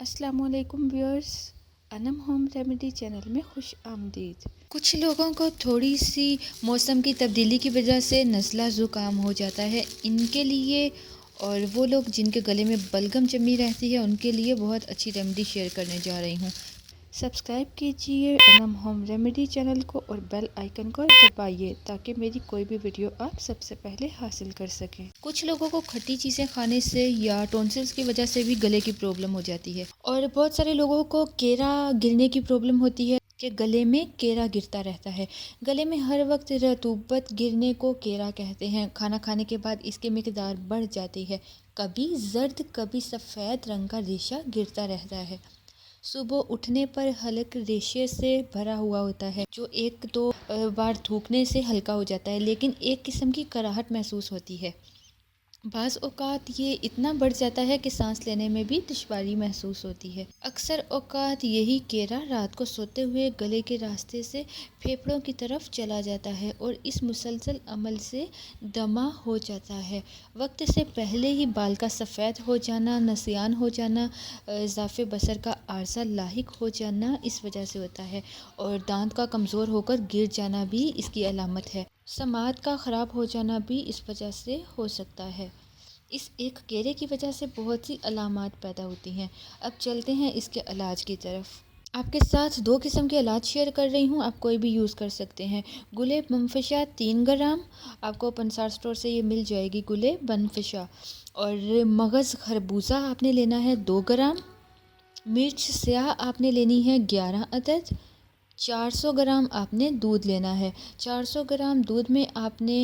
अस्सलामुअलैकुम viewers, Anam home remedy channel में खुश आमदीद। कुछ लोगों को थोड़ी सी मौसम की तब्दीली की वजह से नज़ला ज़ुकाम हो जाता है। इनके लिए और वो लोग जिनके गले में बलगम जमी रहती है उनके लिए बहुत अच्छी रेमेडी शेयर करने जा रही हूँ। सब्सक्राइब कीजिए अनम होम रेमेडी चैनल को और बेल आइकन को दबाइए ताकि मेरी कोई भी वीडियो आप सबसे पहले हासिल कर सकें। कुछ लोगों को खट्टी चीज़ें खाने से या टॉन्सिल्स की वजह से भी गले की प्रॉब्लम हो जाती है और बहुत सारे लोगों को केरा गिरने की प्रॉब्लम होती है कि गले में केरा गिरता रहता है। गले में हर वक्त रतूबत गिरने को केरा कहते हैं। खाना खाने के बाद इसकी मिकदार बढ़ जाती है। कभी जर्द कभी सफ़ेद रंग का रेशा गिरता रहता है। सुबह उठने पर हल्क रेशे से भरा हुआ होता है जो एक दो बार थूकने से हल्का हो जाता है, लेकिन एक किस्म की कराहट महसूस होती है। बाज़ औक़ात ये इतना बढ़ जाता है कि सांस लेने में भी दुश्वारी महसूस होती है। अक्सर औक़ात यही केरा रात को सोते हुए गले के रास्ते से फेफड़ों की तरफ चला जाता है और इस मुसलसल अमल से दमा हो जाता है। वक्त से पहले ही बाल का सफ़ेद हो जाना, नसियान हो जाना, इज़ाफ़े बसर का आर्ज़ा लाहिक हो जाना इस वजह से होता है और दांत का कमज़ोर होकर गिर जाना भी इसकी अलामत है। समात का ख़राब हो जाना भी इस वजह से हो सकता है। इस एक केरे की वजह से बहुत सी अलामात पैदा होती हैं। अब चलते हैं इसके इलाज की तरफ। आपके साथ दो किस्म के इलाज शेयर कर रही हूँ, आप कोई भी यूज़ कर सकते हैं। गुले बनफशा 3 ग्राम, आपको पंसार स्टोर से ये मिल जाएगी गुले बनफशा। और मगज़ खरबूजा आपने लेना है 2 ग्राम। मिर्च स्याह आपने लेनी है 11 अदद। 400 ग्राम आपने दूध लेना है। 400 ग्राम दूध में आपने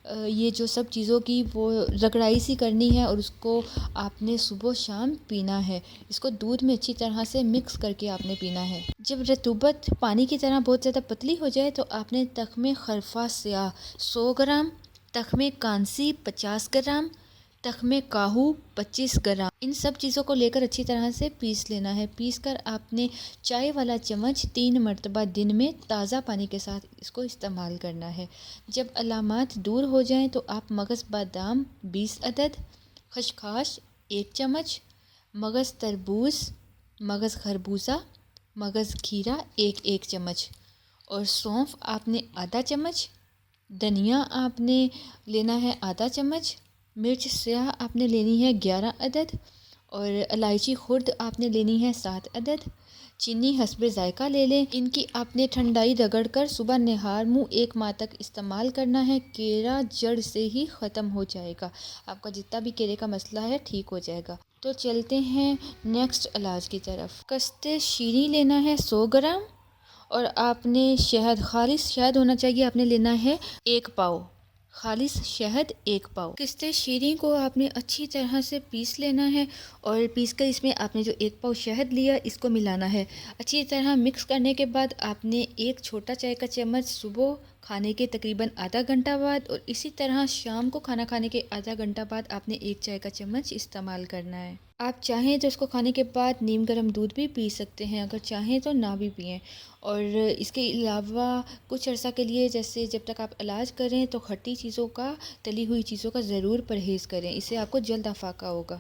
ये जो सब चीज़ों की वो रगड़ाई सी करनी है और उसको आपने सुबह शाम पीना है। इसको दूध में अच्छी तरह से मिक्स करके आपने पीना है। जब रतूबत पानी की तरह बहुत ज़्यादा पतली हो जाए तो आपने तख्मे खरफा स्याह 100 ग्राम, तख्मे कांसी 50 ग्राम, तख्मे काहू 25 ग्राम, इन सब चीज़ों को लेकर अच्छी तरह से पीस लेना है। पीस कर आपने चाय वाला चम्मच 3 मरतबा दिन में ताज़ा पानी के साथ इसको इस्तेमाल करना है। जब अलामात दूर हो जाएं तो आप मगज़ बादाम 20 अदद, खशखाश 1 चम्मच, मगज़ तरबूज, मगज़ खरबूजा, मगज़ खीरा 1 चम्मच और सौंफ आपने आधा चम्मच, धनिया आपने लेना है आधा चम्मच, मिर्च स्याह आपने लेनी है 11 अदद और इलायची खुर्द आपने लेनी है 7 अदद। चीनी हस्बे ज़ायका ले लें। इनकी आपने ठंडाई रगड़ कर सुबह निहार मुँह 1 माह तक इस्तेमाल करना है। केरा जड़ से ही ख़त्म हो जाएगा। आपका जितना भी केरे का मसला है ठीक हो जाएगा। तो चलते हैं नेक्स्ट इलाज की तरफ। कस्ते शीरी लेना है 100 ग्राम और आपने शहद, खालिस शहद होना चाहिए, आपने लेना है 1 पाव। खालिस शहद 1 पाव। किस्ते शीरी को आपने अच्छी तरह से पीस लेना है और पीसकर इसमें आपने जो 1 पाव शहद लिया इसको मिलाना है। अच्छी तरह मिक्स करने के बाद आपने 1 छोटा चाय का चम्मच सुबह खाने के तकरीबन आधा घंटा बाद और इसी तरह शाम को खाना खाने के आधा घंटा बाद आपने 1 चाय का चम्मच इस्तेमाल करना है। आप चाहें तो इसको खाने के बाद नीम गर्म दूध भी पी सकते हैं, अगर चाहें तो ना भी पिएं। और इसके अलावा कुछ अर्सा के लिए, जैसे जब तक आप इलाज करें, तो खट्टी चीज़ों का, तली हुई चीज़ों का ज़रूर परहेज़ करें, इससे आपको जल्द अफाका होगा।